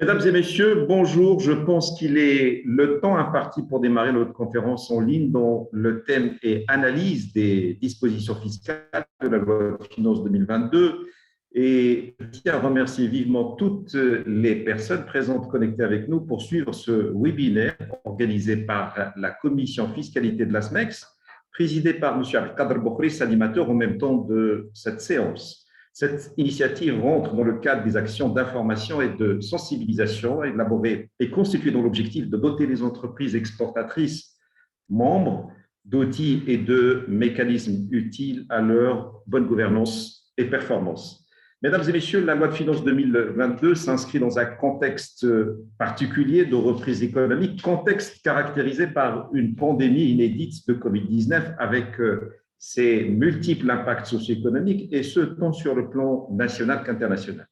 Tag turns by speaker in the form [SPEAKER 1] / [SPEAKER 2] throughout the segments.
[SPEAKER 1] Mesdames et messieurs, bonjour. Je pense qu'il est le temps imparti pour démarrer notre conférence en ligne dont le thème est analyse des dispositions fiscales de la loi de finances 2022. Et je tiens à remercier vivement toutes les personnes présentes connectées avec nous pour suivre ce webinaire organisé par la commission fiscalité de la SMEX, présidée par M. Al-Qadr Bokhris, animateur en même temps de cette séance. Cette initiative rentre dans le cadre des actions d'information et de sensibilisation élaborées et constituées dans l'objectif de doter les entreprises exportatrices membres d'outils et de mécanismes utiles à leur bonne gouvernance et performance. Mesdames et messieurs, la loi de finances 2022 s'inscrit dans un contexte particulier de reprise économique, contexte caractérisé par une pandémie inédite de Covid-19 avec ses multiples impacts socio-économiques, et ce, tant sur le plan national qu'international.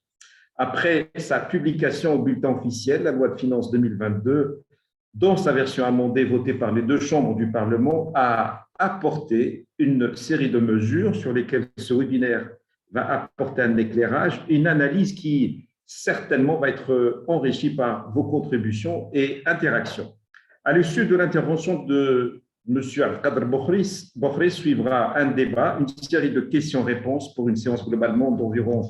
[SPEAKER 1] Après sa publication au bulletin officiel, la loi de finances 2022, dans sa version amendée votée par les deux chambres du Parlement, a apporté une série de mesures sur lesquelles ce webinaire va apporter un éclairage, une analyse qui certainement va être enrichie par vos contributions et interactions. À l'issue de l'intervention de M. Al-Qadr Bokhris suivra un débat, une série de questions-réponses pour une séance globalement d'environ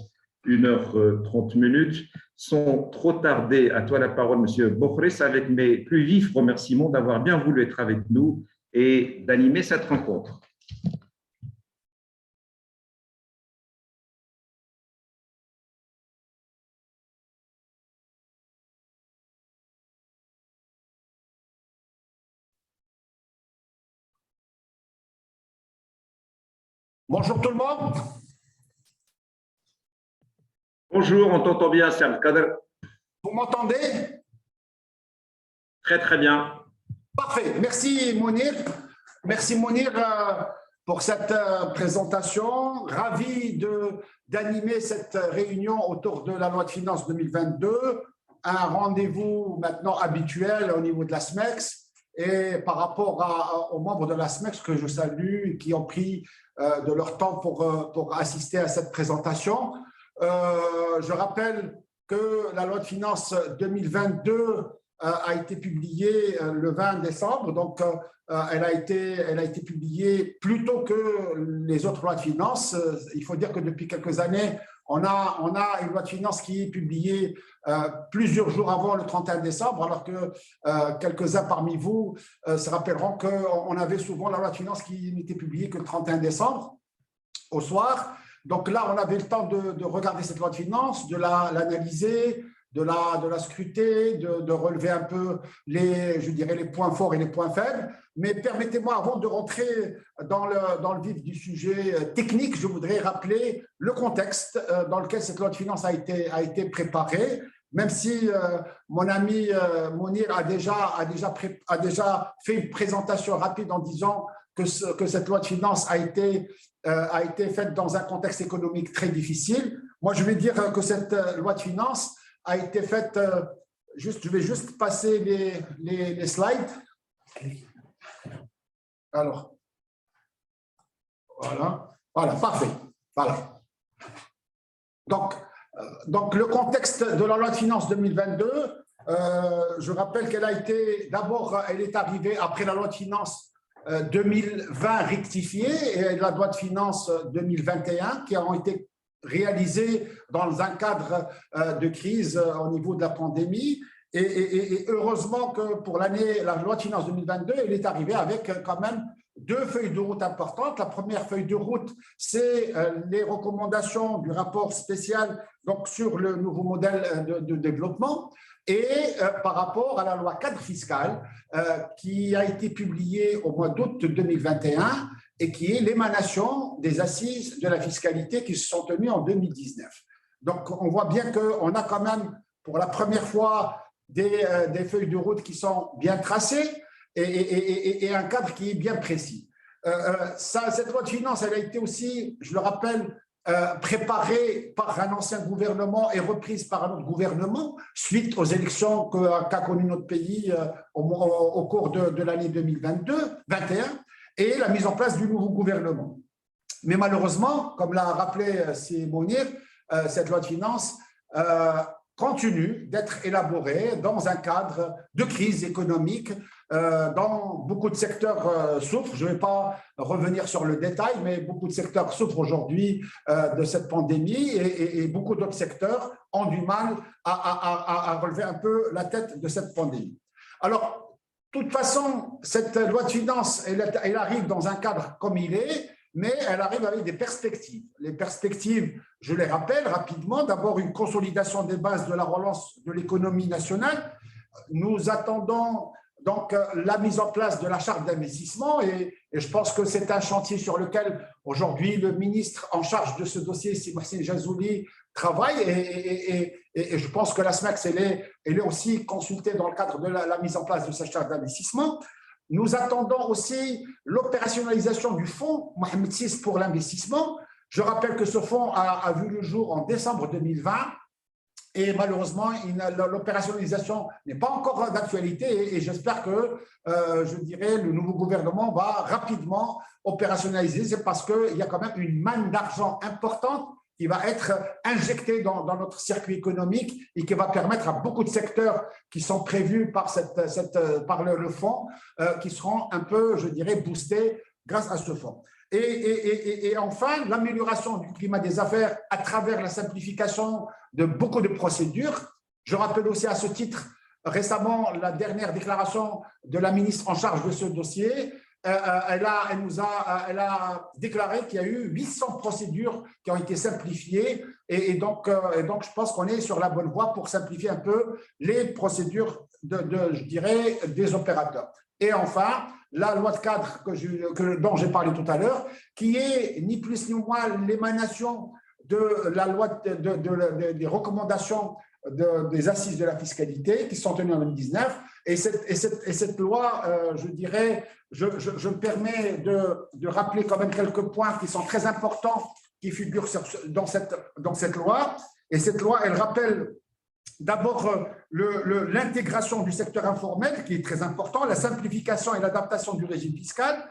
[SPEAKER 1] 1h30. Sans trop tarder, à toi la parole, M. Bokhris, avec mes plus vifs remerciements d'avoir bien voulu être avec nous et d'animer cette rencontre.
[SPEAKER 2] Bonjour tout le monde.
[SPEAKER 1] Bonjour, on t'entend bien, c'est Al-Qadr.
[SPEAKER 2] Vous m'entendez?
[SPEAKER 1] Très, très bien.
[SPEAKER 2] Parfait. Merci Mounir. Merci Mounir pour cette présentation. Ravi d'animer cette réunion autour de la loi de finances 2022. Un rendez-vous maintenant habituel au niveau de la SMEX. Et par rapport aux membres de la SMEX que je salue, qui ont pris de leur temps pour assister à cette présentation. Je rappelle que la loi de finances 2022 a été publiée le 20 décembre, donc elle a été publiée plus tôt que les autres lois de finances. Il faut dire que depuis quelques années, on a une loi de finances qui est publiée plusieurs jours avant le 31 décembre, alors que quelques-uns parmi vous se rappelleront qu'on avait souvent la loi de finances qui n'était publiée que le 31 décembre au soir. Donc là, on avait le temps de regarder cette loi de finances, de l'analyser, de la scruter, de relever un peu je dirais, les points forts et les points faibles. Mais permettez-moi, avant de rentrer dans le vif du sujet technique, je voudrais rappeler le contexte dans lequel cette loi de finances a été préparée, même si mon ami Mounir a déjà fait une présentation rapide en disant que cette loi de finances a été faite dans un contexte économique très difficile. Moi, je vais dire que cette loi de finances a été faite, je vais juste passer les slides. Alors, voilà, parfait. Voilà. Donc, le contexte de la loi de finances 2022, je rappelle qu'elle est arrivée après la loi de finances 2020 rectifiée et la loi de finances 2021 qui ont été réalisées dans un cadre de crise au niveau de la pandémie. Et heureusement que pour la loi de finances 2022, elle est arrivée avec quand même deux feuilles de route importantes. La première feuille de route, c'est les recommandations du rapport spécial donc sur le nouveau modèle de développement et par rapport à la loi cadre fiscale qui a été publiée au mois d'août 2021 et qui est l'émanation des assises de la fiscalité qui se sont tenues en 2019. Donc, on voit bien qu'on a quand même, pour la première fois, des feuilles de route qui sont bien tracées et un cadre qui est bien précis. Cette loi de finances, elle a été aussi, je le rappelle, préparée par un ancien gouvernement et reprise par un autre gouvernement suite aux élections qu'a connues notre pays au cours de l'année 2021 et la mise en place du nouveau gouvernement. Mais malheureusement, comme l'a rappelé Mounir, cette loi de finances continue d'être élaborée dans un cadre de crise économique dont beaucoup de secteurs souffrent. Je ne vais pas revenir sur le détail, mais beaucoup de secteurs souffrent aujourd'hui de cette pandémie et beaucoup d'autres secteurs ont du mal à relever un peu la tête de cette pandémie. Alors, de toute façon, cette loi de finances, elle arrive dans un cadre comme il est, mais elle arrive avec des perspectives. Les perspectives, je les rappelle rapidement, d'abord une consolidation des bases de la relance de l'économie nationale. Nous attendons donc la mise en place de la charte d'investissement et je pense que c'est un chantier sur lequel aujourd'hui le ministre en charge de ce dossier, Mohsin Jazouli, travaille et je pense que la SMEX, elle est aussi consultée dans le cadre de la mise en place de cette charte d'investissement. Nous attendons aussi l'opérationnalisation du fonds Mohamed VI pour l'investissement. Je rappelle que ce fonds a vu le jour en décembre 2020 et malheureusement, l'opérationnalisation n'est pas encore d'actualité et j'espère que, je dirais, le nouveau gouvernement va rapidement opérationnaliser. C'est parce qu'il y a quand même une manne d'argent importante qui va être injectée dans notre circuit économique et qui va permettre à beaucoup de secteurs qui sont prévus par le fonds, qui seront un peu, je dirais, boostés grâce à ce fonds. Et enfin, l'amélioration du climat des affaires à travers la simplification de beaucoup de procédures. Je rappelle aussi à ce titre récemment la dernière déclaration de la ministre en charge de ce dossier. Elle a déclaré qu'il y a eu 800 procédures qui ont été simplifiées et donc je pense qu'on est sur la bonne voie pour simplifier un peu les procédures je dirais, des opérateurs. Et enfin, la loi de cadre dont j'ai parlé tout à l'heure, qui est ni plus ni moins l'émanation de la loi des recommandations des assises de la fiscalité qui sont tenues en 2019. Et cette loi, je dirais, je me permets de rappeler quand même quelques points qui sont très importants qui figurent dans cette loi. Et cette loi, elle rappelle d'abord l'intégration du secteur informel, qui est très important, la simplification et l'adaptation du régime fiscal.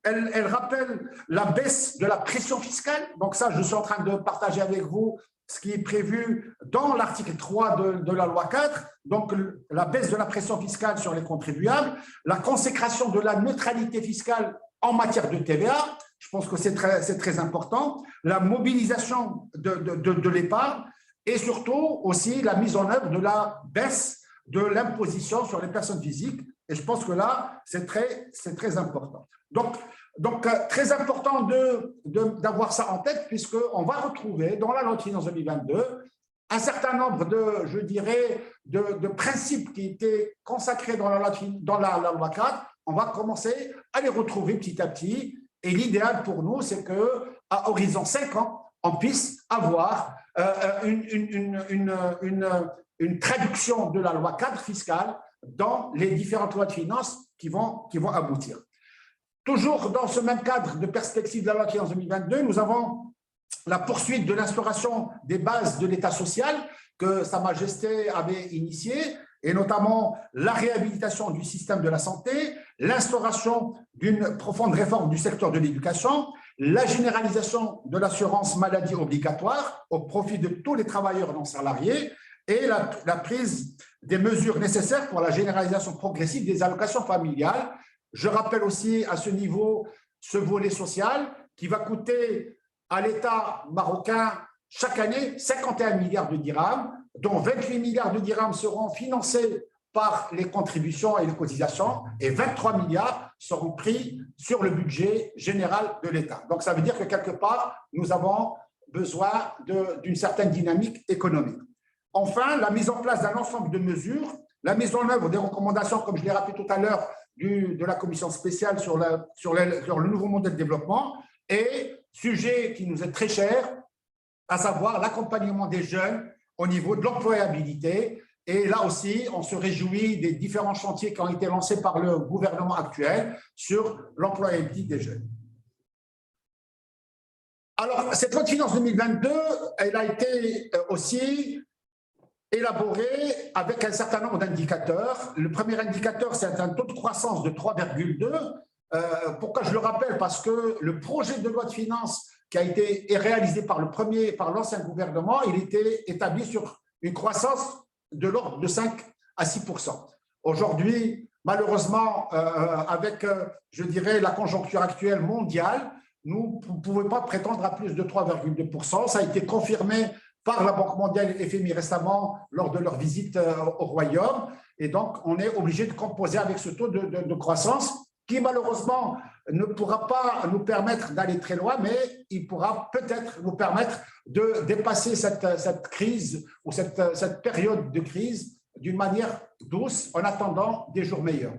[SPEAKER 2] Elle rappelle la baisse de la pression fiscale. Donc ça, je suis en train de partager avec vous ce qui est prévu dans l'article 3 de la loi 4, donc la baisse de la pression fiscale sur les contribuables, la consécration de la neutralité fiscale en matière de TVA, je pense que c'est très important, la mobilisation de l'épargne et surtout aussi la mise en œuvre de la baisse de l'imposition sur les personnes physiques. Et je pense que là, c'est très important. Donc, très important d'avoir ça en tête, puisqu'on va retrouver dans la loi de finances 2022 un certain nombre je dirais, de principes qui étaient consacrés dans la loi 4. On va commencer à les retrouver petit à petit. Et l'idéal pour nous, c'est qu'à horizon 5 ans, on puisse avoir une traduction de la loi cadre fiscale dans les différentes lois de finances qui vont aboutir. Toujours dans ce même cadre de perspective de la loi de finances 2022, nous avons la poursuite de l'instauration des bases de l'État social que Sa Majesté avait initié, et notamment la réhabilitation du système de la santé, l'instauration d'une profonde réforme du secteur de l'éducation, la généralisation de l'assurance maladie obligatoire au profit de tous les travailleurs non salariés et la prise des mesures nécessaires pour la généralisation progressive des allocations familiales. Je rappelle aussi à ce niveau ce volet social qui va coûter à l'État marocain chaque année 51 milliards de dirhams, dont 28 milliards de dirhams seront financés par les contributions et les cotisations et 23 milliards seront pris sur le budget général de l'État. Donc, ça veut dire que quelque part, nous avons besoin d'une certaine dynamique économique. Enfin, la mise en place d'un ensemble de mesures, la mise en œuvre des recommandations, comme je l'ai rappelé tout à l'heure, de la commission spéciale sur le nouveau modèle de développement et sujet qui nous est très cher, à savoir l'accompagnement des jeunes au niveau de l'employabilité. Et là aussi, on se réjouit des différents chantiers qui ont été lancés par le gouvernement actuel sur l'employabilité des jeunes. Alors, cette loi de finances 2022, elle a été aussi élaborée avec un certain nombre d'indicateurs. Le premier indicateur, c'est un taux de croissance de 3,2. Pourquoi je le rappelle? Parce que le projet de loi de finances qui a été réalisé par l'ancien gouvernement, il était établi sur une croissance de l'ordre de 5 à 6%. Aujourd'hui, malheureusement, avec, je dirais, la conjoncture actuelle mondiale, nous ne pouvons pas prétendre à plus de 3,2%. Ça a été confirmé par la Banque mondiale et FMI récemment lors de leur visite au Royaume. Et donc, on est obligé de composer avec ce taux de croissance qui, malheureusement, ne pourra pas nous permettre d'aller très loin, mais il pourra peut-être nous permettre de dépasser cette crise ou cette période de crise d'une manière douce en attendant des jours meilleurs.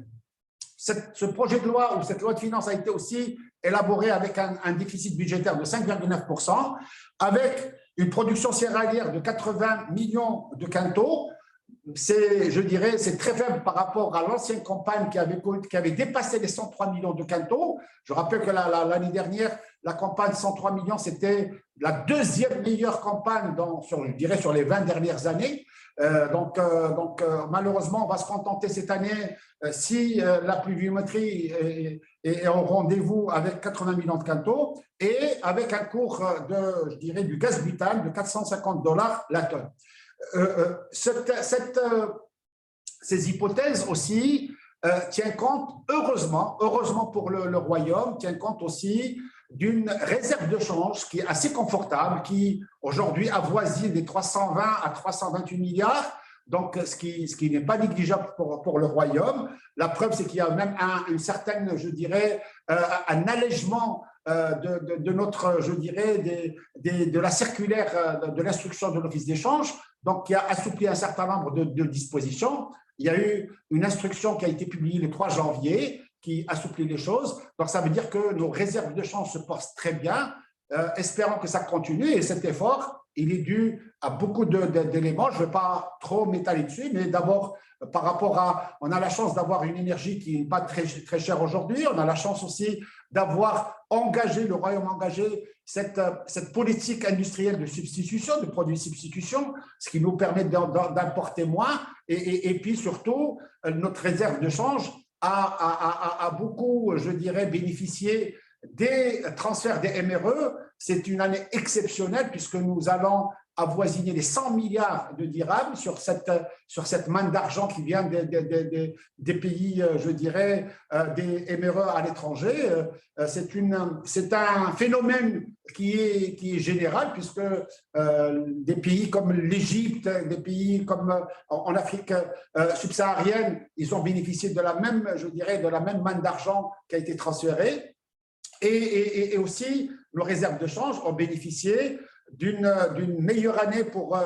[SPEAKER 2] Ce projet de loi ou cette loi de finances a été aussi élaboré avec un déficit budgétaire de 5,9%, avec une production céréalière de 80 millions de quintaux. Je dirais, c'est très faible par rapport à l'ancienne campagne qui avait dépassé les 103 millions de quintaux. Je rappelle que l'année dernière, la campagne 103 millions, c'était la deuxième meilleure campagne je dirais, sur les 20 dernières années. Donc, malheureusement, on va se contenter cette année, si la pluviométrie est au rendez-vous, avec 80 millions de quintaux et avec un cours je dirais, du gaz butane de $450 la tonne. Ces hypothèses aussi tiennent compte, heureusement pour le Royaume, tiennent compte aussi d'une réserve de change qui est assez confortable, qui aujourd'hui avoisine des 320 à 328 milliards, donc ce qui n'est pas négligeable pour le Royaume. La preuve, c'est qu'il y a même une certaine, je dirais, un allègement de notre, je dirais, de la circulaire de l'instruction de l'Office d'échange, donc qui a assoupli un certain nombre de dispositions. Il y a eu une instruction qui a été publiée le 3 janvier qui assouplit les choses. Donc, ça veut dire que nos réserves de change se portent très bien. Espérons que ça continue. Et cet effort, il est dû à beaucoup d'éléments. Je ne vais pas trop m'étaler dessus, mais d'abord, par rapport à… On a la chance d'avoir une énergie qui n'est pas très chère aujourd'hui. On a la chance aussi d'avoir engagé, le Royaume engagé, cette politique industrielle de substitution, de produits de substitution, ce qui nous permet d'importer moins. Et puis, surtout, notre réserve de change a beaucoup, je dirais, bénéficié des transferts des MRE. C'est une année exceptionnelle puisque nous allons avoisiner les 100 milliards de dirhams sur cette manne d'argent qui vient des pays, je dirais, des MRE à l'étranger. C'est un phénomène qui est général puisque des pays comme l'Égypte, des pays comme en Afrique subsaharienne, ils ont bénéficié de la même, je dirais, de la même manne d'argent qui a été transférée. Et aussi, nos réserves de change ont bénéficié d'une meilleure année pour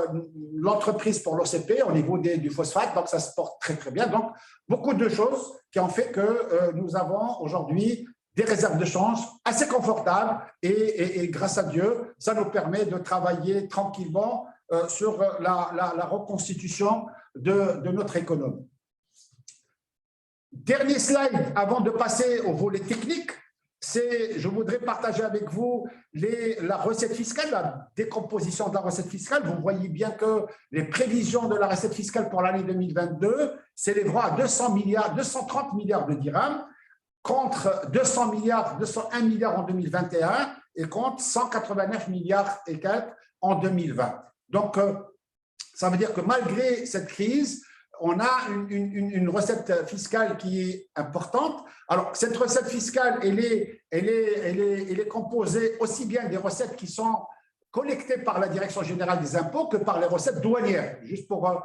[SPEAKER 2] l'entreprise, pour l'OCP au niveau du phosphate, donc ça se porte très très bien. Donc beaucoup de choses qui ont fait que nous avons aujourd'hui des réserves de change assez confortables et grâce à Dieu, ça nous permet de travailler tranquillement sur la reconstitution de notre économie. Dernier slide avant de passer au volet technique. Je voudrais partager avec vous la recette fiscale, la décomposition de la recette fiscale. Vous voyez bien que les prévisions de la recette fiscale pour l'année 2022 s'élèveront à 230 milliards de dirhams, contre 201 milliards en 2021 et contre 189 milliards et quelques en 2020. Donc, ça veut dire que malgré cette crise, on a une recette fiscale qui est importante. Alors, cette recette fiscale, elle est composée aussi bien des recettes qui sont collectées par la Direction générale des impôts que par les recettes douanières, juste pour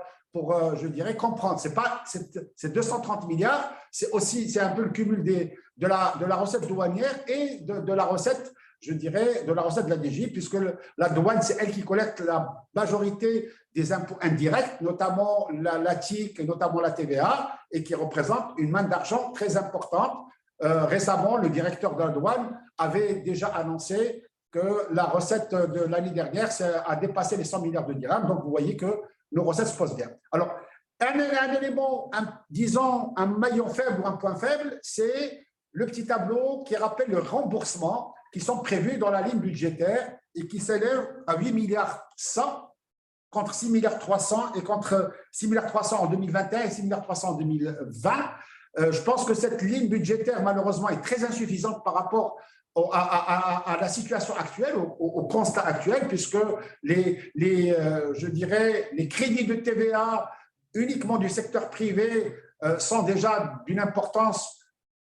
[SPEAKER 2] je dirais, comprendre. C'est 230 milliards, c'est un peu le cumul de la recette douanière et de la recette, je dirais, de la recette de la DGI, puisque la douane, c'est elle qui collecte la majorité des impôts indirects, notamment la TIC et notamment la TVA, et qui représente une manne d'argent très importante. Récemment, le directeur de la douane avait déjà annoncé que la recette de l'année dernière a dépassé les 100 milliards de dirhams. Donc, vous voyez que nos recettes se posent bien. Alors, un élément, disons, un maillon faible ou un point faible, c'est le petit tableau qui rappelle le remboursement qui sont prévus dans la ligne budgétaire et qui s'élève à 8 milliards 100 contre 6 milliards 300 et contre 6 milliards 300 en 2021 et 6 milliards 300 en 2020. Je pense que cette ligne budgétaire, malheureusement, est très insuffisante par rapport à la situation actuelle, au constat actuel, puisque je dirais, les crédits de TVA uniquement du secteur privé sont déjà d'une importance,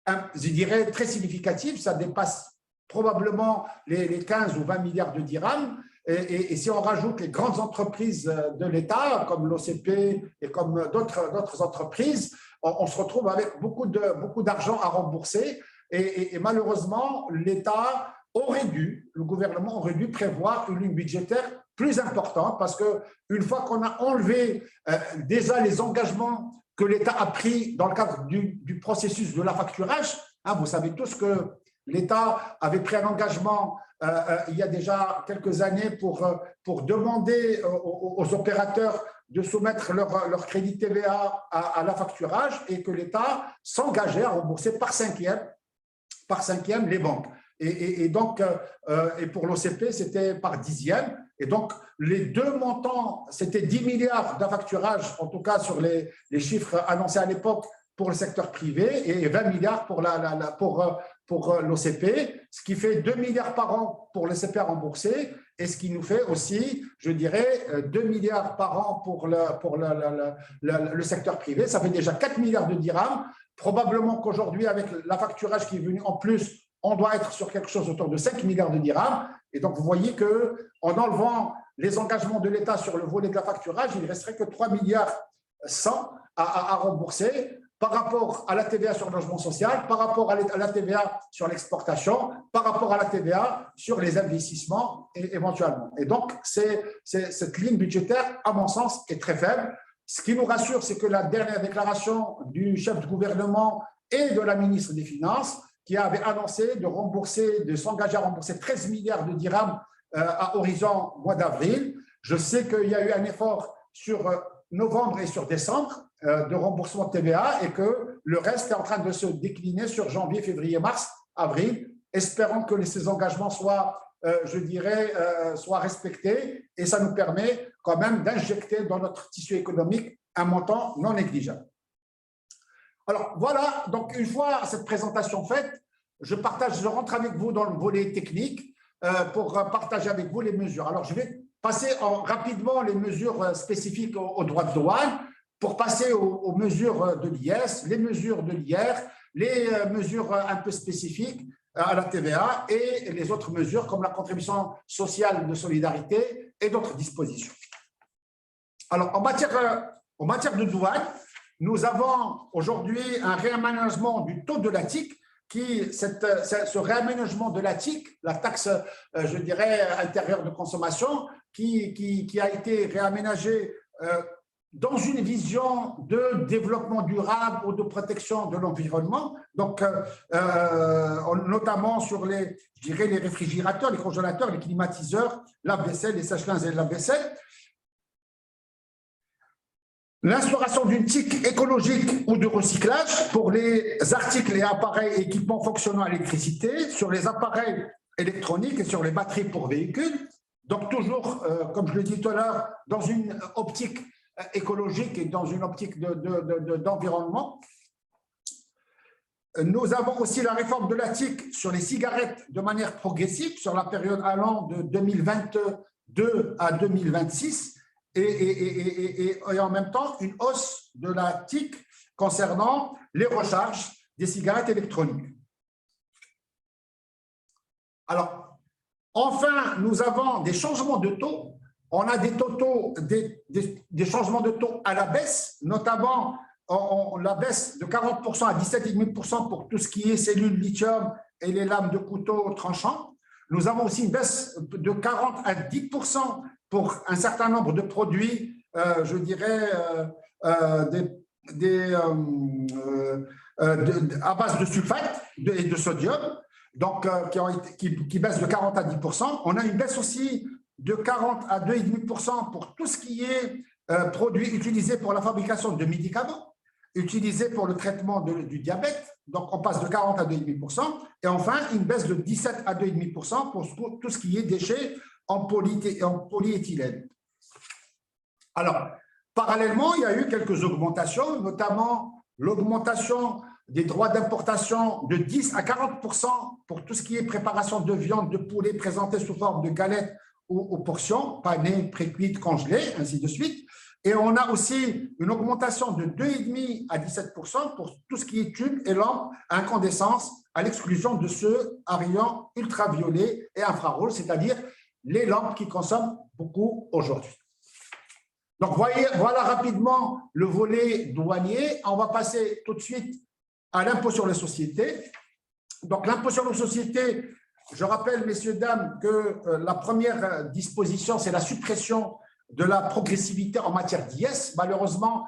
[SPEAKER 2] je dirais, très significative. Ça dépasse probablement les 15 ou 20 milliards de dirhams. Et si on rajoute les grandes entreprises de l'État, comme l'OCP et comme d'autres entreprises, on se retrouve avec beaucoup d'argent à rembourser. Et malheureusement, l'État le gouvernement aurait dû prévoir une ligne budgétaire plus importante, parce qu'une fois qu'on a enlevé déjà les engagements que l'État a pris dans le cadre du processus de l'affacturage, vous savez tous que l'État avait pris un engagement il y a déjà quelques années pour demander aux opérateurs de soumettre leur crédit TVA à l'affacturage, et que l'État s'engageait à rembourser par cinquième les banques. Et donc, pour l'OCP, c'était par dixième. Et donc, les deux montants, c'était 10 milliards d'affacturage, en tout cas sur les chiffres annoncés à l'époque pour le secteur privé, et 20 milliards pour l'OCP, ce qui fait 2 milliards par an pour l'OCP à rembourser, et ce qui nous fait aussi, je dirais, 2 milliards par an pour le secteur privé. Ça fait déjà 4 milliards de dirhams. Probablement qu'aujourd'hui, avec l'affacturage qui est venu en plus, on doit être sur quelque chose autour de 5 milliards de dirhams. Et donc, vous voyez qu'en enlevant les engagements de l'État sur le volet de l'affacturage, il ne resterait que 3 milliards 100 à rembourser par rapport à la TVA sur le logement social, par rapport à la TVA sur l'exportation, par rapport à la TVA sur les investissements éventuellement. Et donc, cette ligne budgétaire, à mon sens, est très faible. Ce qui nous rassure, c'est que la dernière déclaration du chef de gouvernement et de la ministre des Finances, qui avait annoncé de s'engager à rembourser 13 milliards de dirhams à horizon mois d'avril. Je sais qu'il y a eu un effort sur novembre et sur décembre de remboursement de TVA, et que le reste est en train de se décliner sur janvier, février, mars, avril. Espérons que ces engagements soient respectés, et ça nous permet quand même d'injecter dans notre tissu économique un montant non négligeable. Alors voilà, donc une fois cette présentation faite, je rentre avec vous dans le volet technique pour partager avec vous les mesures. Alors je vais passer rapidement les mesures spécifiques aux droits de douane, pour passer aux mesures de l'IS, les mesures de l'IR, les mesures un peu spécifiques à la TVA, et les autres mesures comme la contribution sociale de solidarité et d'autres dispositions. Alors, en matière de douane, nous avons aujourd'hui un réaménagement du taux de la TIC. Ce réaménagement de la TIC, la taxe, je dirais, intérieure de consommation, qui a été réaménagée dans une vision de développement durable ou de protection de l'environnement, donc notamment sur les réfrigérateurs, les congélateurs, les climatiseurs, lave-vaisselle, les sèche-linges et le lave-vaisselle. L'instauration d'une TIC écologique ou de recyclage pour les articles et appareils et équipements fonctionnant à l'électricité, sur les appareils électroniques et sur les batteries pour véhicules. Donc toujours, comme je l'ai dit tout à l'heure, dans une optique écologique et dans une optique d'environnement. Nous avons aussi la réforme de la TIC sur les cigarettes de manière progressive sur la période allant de 2022 à 2026 et en même temps une hausse de la TIC concernant les recharges des cigarettes électroniques. Alors, enfin, nous avons des changements de taux. On a des changements de taux à la baisse, notamment la baisse de 40% à 17,5% pour tout ce qui est cellules lithium et les lames de couteau tranchants. Nous avons aussi une baisse de 40 à 10% pour un certain nombre de produits, je dirais, à base de sulfate et de sodium, donc qui baissent de 40 à 10%. On a une baisse aussi de 40 à 2,5% pour tout ce qui est produits utilisés pour la fabrication de médicaments, utilisés pour le traitement du diabète, donc on passe de 40 à 2,5%, et enfin une baisse de 17 à 2,5% pour tout ce qui est déchets en polyéthylène. Alors, parallèlement, il y a eu quelques augmentations, notamment l'augmentation des droits d'importation de 10 à 40% pour tout ce qui est préparation de viande, de poulet présentée sous forme de galettes ou aux portions, panées, pré-cuites, congelées, ainsi de suite. Et on a aussi une augmentation de 2,5 à 17% pour tout ce qui est tubes et lampes à incandescence, à l'exclusion de ceux à rayons ultraviolets et infrarouges, c'est-à-dire les lampes qui consomment beaucoup aujourd'hui. Donc, voilà rapidement le volet douanier. On va passer tout de suite à l'impôt sur les sociétés. Donc, l'impôt sur les sociétés, je rappelle, messieurs, dames, que la première disposition, c'est la suppression de la progressivité en matière d'IS. Malheureusement,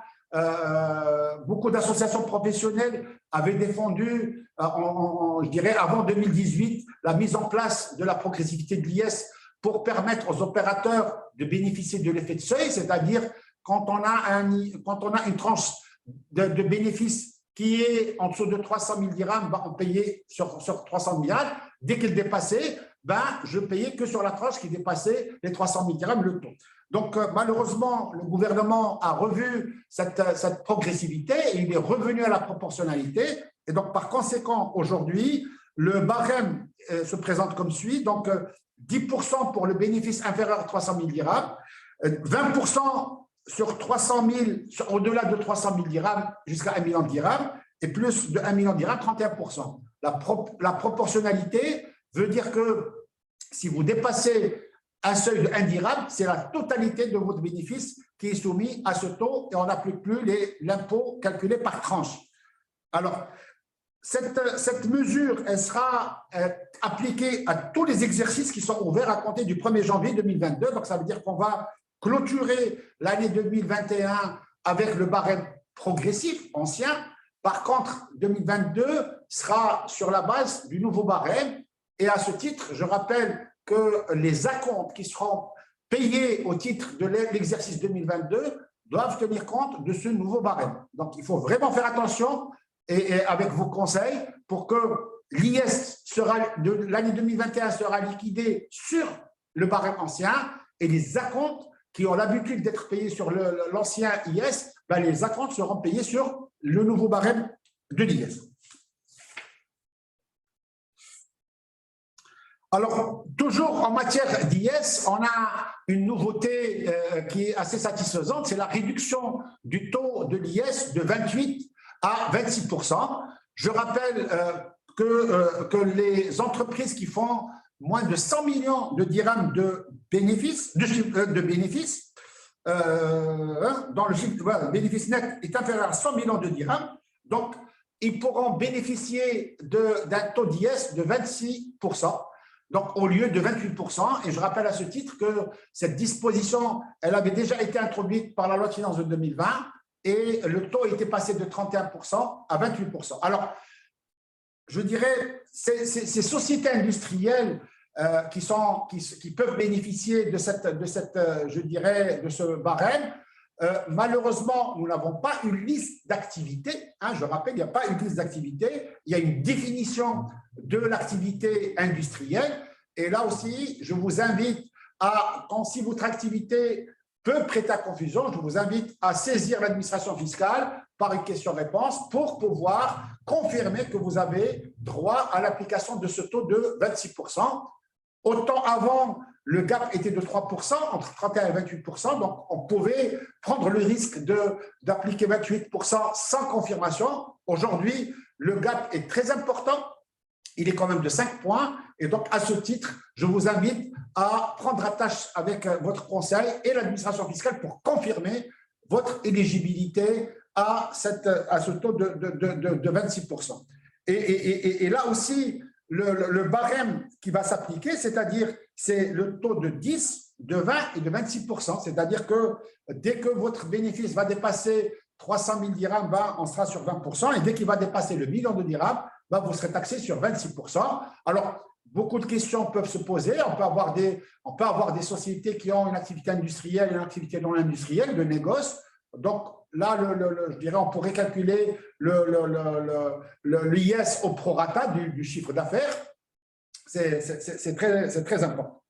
[SPEAKER 2] beaucoup d'associations professionnelles avaient défendu, je dirais, avant 2018, la mise en place de la progressivité de l'IS pour permettre aux opérateurs de bénéficier de l'effet de seuil, c'est-à-dire quand on a une tranche de bénéfices qui est en dessous de 300 000 dirhams, on payait sur 300 000. Dès qu'il dépassait, je payais que sur la tranche qui dépassait les 300 000 dirhams le taux. Donc, malheureusement, le gouvernement a revu cette progressivité et il est revenu à la proportionnalité. Et donc, par conséquent, aujourd'hui, le barème se présente comme suit. Donc, 10% pour le bénéfice inférieur à 300 000 dirhams, 20% sur 300 000, au-delà de 300 000 dirhams jusqu'à 1 million de dirhams, et plus de 1 million de dirhams, 31%. La proportionnalité veut dire que si vous dépassez un seuil de 1 dirham, c'est la totalité de votre bénéfice qui est soumis à ce taux et on n'applique plus l'impôt calculé par tranche. Alors, cette mesure, elle sera appliquée à tous les exercices qui sont ouverts à compter du 1er janvier 2022. Donc, ça veut dire qu'on va clôturer l'année 2021 avec le barème progressif ancien. Par contre, 2022 sera sur la base du nouveau barème. Et à ce titre, je rappelle que les acomptes qui seront payés au titre de l'exercice 2022 doivent tenir compte de ce nouveau barème. Donc, il faut vraiment faire attention et avec vos conseils pour que l'IS de l'année 2021 sera liquidé sur le barème ancien et les acomptes qui ont l'habitude d'être payés sur l'ancien IS, les acomptes seront payés sur le nouveau barème de l'IS. Alors, toujours en matière d'IS, on a une nouveauté qui est assez satisfaisante, c'est la réduction du taux de l'IS de 28 à 26%. Je rappelle que les entreprises qui font moins de 100 millions de dirhams de bénéfices, dans le chiffre bénéfice net est inférieur à 100 millions de dirhams, donc ils pourront bénéficier d'un taux d'IS de 26%. Donc, au lieu de 28%, et je rappelle à ce titre que cette disposition, elle avait déjà été introduite par la loi de finances de 2020 et le taux était passé de 31% à 28%. Alors, je dirais, ces sociétés industrielles qui peuvent bénéficier de ce barème, malheureusement, nous n'avons pas une liste d'activités. Je rappelle, il n'y a pas une liste d'activités. Il y a une définition de l'activité industrielle. Et là aussi, je vous invite si votre activité peut prêter à confusion, je vous invite à saisir l'administration fiscale par une question-réponse pour pouvoir confirmer que vous avez droit à l'application de ce taux de 26%. Autant avant, le gap était de 3%, entre 31 et 28%, donc on pouvait prendre le risque d'appliquer 28% sans confirmation. Aujourd'hui, le gap est très important, il est quand même de 5 points, et donc à ce titre, je vous invite à prendre attache avec votre conseil et l'administration fiscale pour confirmer votre éligibilité à ce taux de 26%. Et là aussi, le barème qui va s'appliquer, c'est-à-dire c'est le taux de 10, de 20 et de 26%. C'est-à-dire que dès que votre bénéfice va dépasser 300 000 dirhams, on sera sur 20%. Et dès qu'il va dépasser le million de dirhams, vous serez taxé sur 26%. Alors, beaucoup de questions peuvent se poser. On peut avoir des sociétés qui ont une activité industrielle et une activité non industrielle, de négoce. Donc, là, je dirais, on pourrait calculer l'IS au prorata du chiffre d'affaires. C'est très important.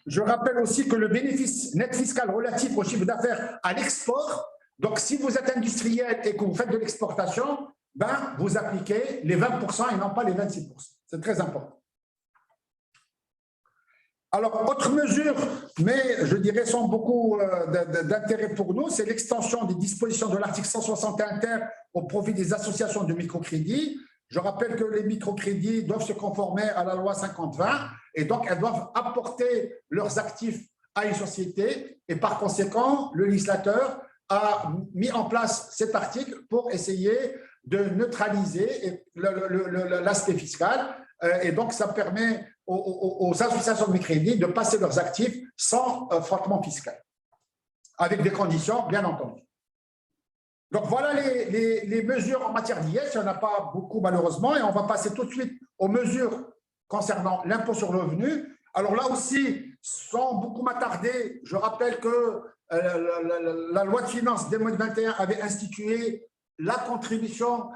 [SPEAKER 2] Je rappelle aussi que le bénéfice net fiscal relatif au chiffre d'affaires à l'export Donc, si vous êtes industriel et que vous faites de l'exportation, ben, vous appliquez les 20% et non pas les 26%. C'est très important. Alors, autre mesure, mais je dirais sans beaucoup d'intérêt pour nous, c'est l'extension des dispositions de l'article 161 ter au profit des associations de microcrédit. Je rappelle que les microcrédits doivent se conformer à la loi 50-20 et donc elles doivent apporter leurs actifs à une société et par conséquent, le législateur a mis en place cet article pour essayer de neutraliser l'aspect fiscal et donc ça permet aux associations de microcrédit de passer leurs actifs sans frottement fiscal, avec des conditions bien entendu. Donc voilà les mesures en matière d'IS, il n'y en a pas beaucoup malheureusement, et on va passer tout de suite aux mesures concernant l'impôt sur le revenu. Alors là aussi, sans beaucoup m'attarder, je rappelle que la loi de finances 2021 avait institué la contribution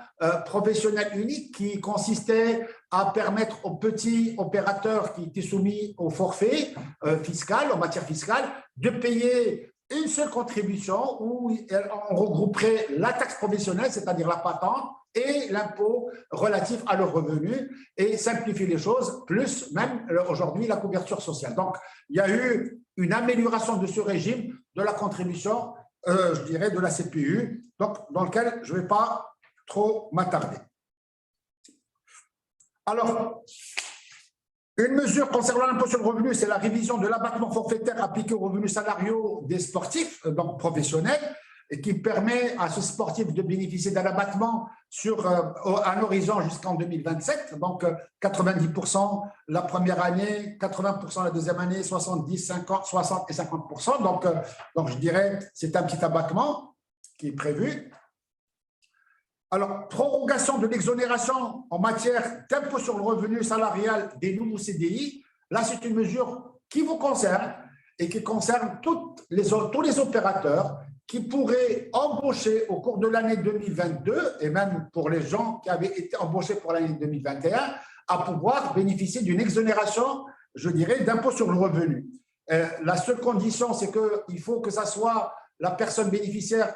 [SPEAKER 2] professionnelle unique qui consistait à permettre aux petits opérateurs qui étaient soumis au forfait fiscal, en matière fiscale, de payer une seule contribution où on regrouperait la taxe professionnelle, c'est-à-dire la patente, et l'impôt relatif à leurs revenus et simplifier les choses, plus même aujourd'hui la couverture sociale. Donc, il y a eu une amélioration de ce régime de la contribution, je dirais, de la CPU, donc dans lequel je ne vais pas trop m'attarder. Alors, une mesure concernant l'impôt sur le revenu, c'est la révision de l'abattement forfaitaire appliqué aux revenus salariaux des sportifs, donc professionnels, et qui permet à ce sportif de bénéficier d'un abattement sur un horizon jusqu'en 2027, donc 90% la première année, 80% la deuxième année, 70, 50, 60 et 50%. Donc je dirais c'est un petit abattement qui est prévu. Alors, prorogation de l'exonération en matière d'impôt sur le revenu salarial des nouveaux CDI. Là, c'est une mesure qui vous concerne et qui concerne tous les opérateurs qui pourraient embaucher au cours de l'année 2022 et même pour les gens qui avaient été embauchés pour l'année 2021 à pouvoir bénéficier d'une exonération, je dirais, d'impôt sur le revenu. La seule condition, c'est qu'il faut que ça soit la personne bénéficiaire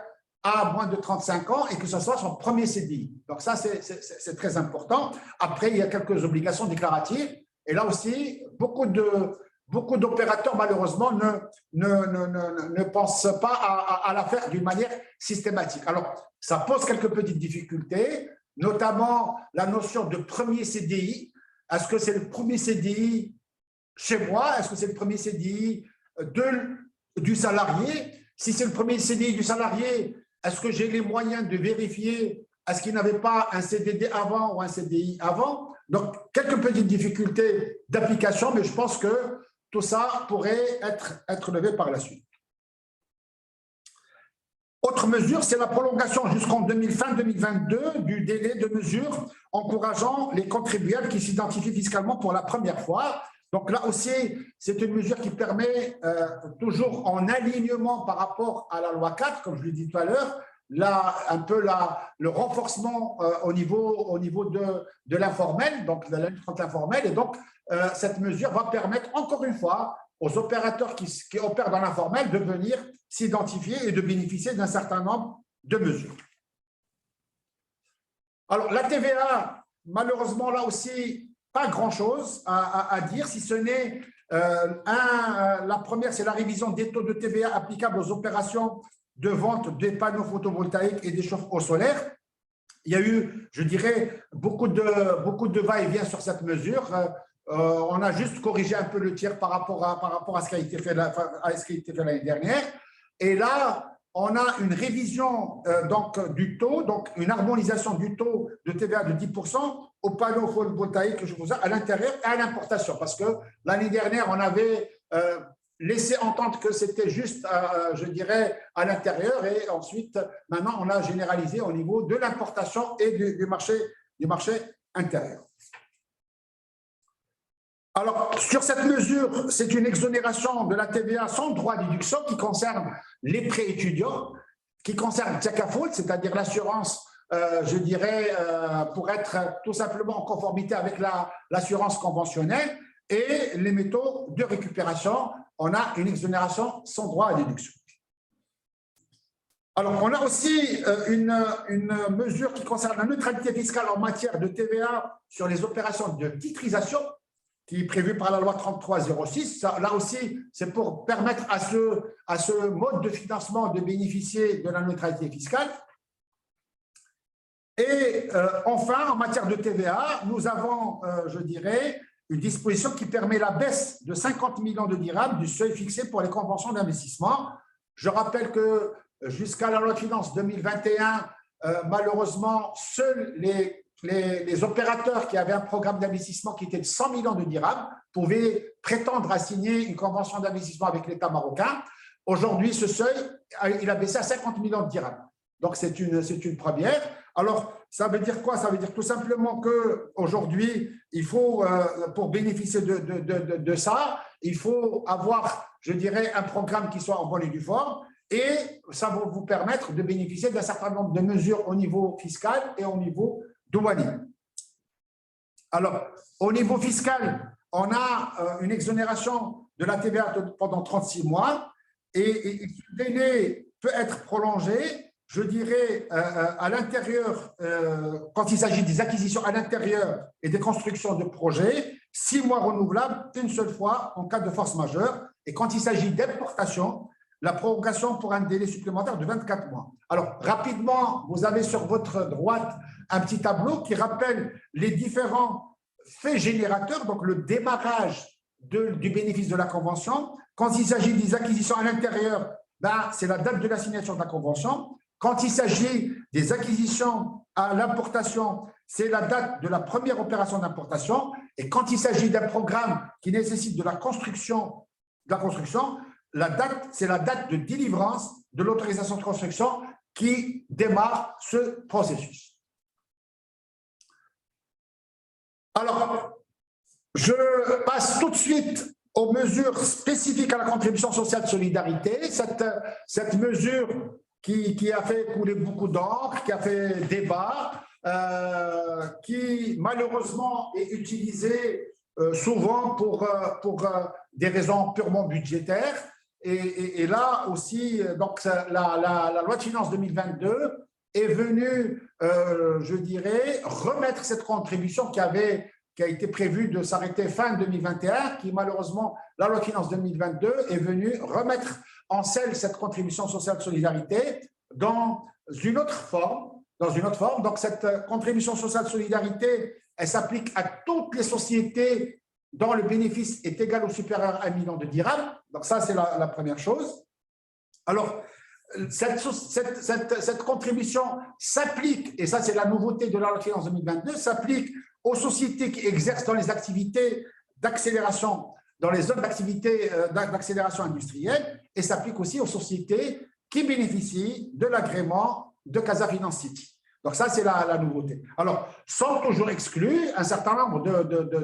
[SPEAKER 2] à moins de 35 ans et que ce soit son premier CDI. Donc ça, c'est très important. Après, il y a quelques obligations déclaratives. Et là aussi, beaucoup d'opérateurs, malheureusement, ne pensent pas à la faire d'une manière systématique. Alors, ça pose quelques petites difficultés, notamment la notion de premier CDI. Est-ce que c'est le premier CDI chez moi? Est-ce que c'est le premier CDI du salarié? Si c'est le premier CDI du salarié, est-ce que j'ai les moyens de vérifier est-ce qu'il n'avait pas un CDD avant ou un CDI avant? Donc, quelques petites difficultés d'application, mais je pense que tout ça pourrait être levé par la suite. Autre mesure, c'est la prolongation jusqu'en fin 2022 du délai de mesure encourageant les contribuables qui s'identifient fiscalement pour la première fois. Donc là aussi, c'est une mesure qui permet, toujours en alignement par rapport à la loi 4, comme je l'ai dit tout à l'heure, le renforcement au niveau de l'informel, donc de la lutte contre l'informel. Et donc, cette mesure va permettre encore une fois aux opérateurs qui opèrent dans l'informel de venir s'identifier et de bénéficier d'un certain nombre de mesures. Alors, la TVA, malheureusement, là aussi, pas grand-chose à dire, si ce n'est la première, c'est la révision des taux de TVA applicables aux opérations de vente des panneaux photovoltaïques et des chauffe-eau solaires. Il y a eu, je dirais, beaucoup de va-et-vient sur cette mesure. On a juste corrigé un peu le tir par rapport à ce qui a été fait l'année dernière. Et là, on a une révision du taux, donc une harmonisation du taux de TVA de 10% aux panneaux photovoltaïques à l'intérieur et à l'importation. Parce que l'année dernière, on avait laissé entendre que c'était juste, je dirais, à l'intérieur. Et ensuite, maintenant, on a généralisé au niveau de l'importation et du marché intérieur. Alors, sur cette mesure, c'est une exonération de la TVA sans droit à déduction qui concerne les prêts étudiants, qui concerne Tchakafout, c'est-à-dire l'assurance, je dirais, pour être tout simplement en conformité avec l'assurance conventionnelle, et les métaux de récupération, on a une exonération sans droit à déduction. Alors, on a aussi une mesure qui concerne la neutralité fiscale en matière de TVA sur les opérations de titrisation, qui est prévue par la loi 3306. Là aussi, c'est pour permettre à ce mode de financement de bénéficier de la neutralité fiscale. Et enfin, en matière de TVA, nous avons, je dirais, une disposition qui permet la baisse de 50 millions de dirhams du seuil fixé pour les conventions d'investissement. Je rappelle que jusqu'à la loi de finances 2021, malheureusement, seuls les opérateurs qui avaient un programme d'investissement qui était de 100 millions de dirhams pouvaient prétendre à signer une convention d'investissement avec l'État marocain. Aujourd'hui, ce seuil, il a baissé à 50 millions de dirhams. Donc, c'est une première. Alors, ça veut dire quoi? Ça veut dire tout simplement qu'aujourd'hui, il faut, pour bénéficier de ça, il faut avoir, je dirais, un programme qui soit en bonne et due forme, et ça va vous permettre de bénéficier d'un certain nombre de mesures au niveau fiscal et au niveau douanier. Alors, au niveau fiscal, on a une exonération de la TVA pendant 36 mois, et ce délai peut être prolongé, je dirais, à l'intérieur, quand il s'agit des acquisitions à l'intérieur et des constructions de projets, 6 mois renouvelables une seule fois en cas de force majeure. Et quand il s'agit d'importation, la prorogation pour un délai supplémentaire de 24 mois. Alors, rapidement, vous avez sur votre droite un petit tableau qui rappelle les différents faits générateurs, donc le démarrage du bénéfice de la convention. Quand il s'agit des acquisitions à l'intérieur, ben, c'est la date de la signature de la convention. Quand il s'agit des acquisitions à l'importation, c'est la date de la première opération d'importation. Et quand il s'agit d'un programme qui nécessite de la construction, c'est la date de délivrance de l'autorisation de construction qui démarre ce processus. Alors, je passe tout de suite aux mesures spécifiques à la contribution sociale de solidarité. Cette mesure qui a fait couler beaucoup d'encre, qui a fait débat, qui malheureusement est utilisée souvent pour des raisons purement budgétaires. Et là aussi, donc, la loi de finances 2022 est venue, je dirais, remettre cette contribution qui a été prévue de s'arrêter fin 2021, qui malheureusement, la loi de finances 2022 est venue remettre en selle cette contribution sociale de solidarité dans une autre forme. Donc, cette contribution sociale de solidarité, elle s'applique à toutes les sociétés dont le bénéfice est égal ou supérieur à 1 million de dirhams. Donc, ça, c'est la première chose. Alors, cette contribution s'applique, et ça, c'est la nouveauté de la loi de finances 2022, s'applique aux sociétés qui exercent dans les activités d'accélération, dans les zones d'activité d'accélération industrielle, et s'applique aussi aux sociétés qui bénéficient de l'agrément de Casa Finance City. Donc ça, c'est la nouveauté. Alors, sont toujours exclus un certain nombre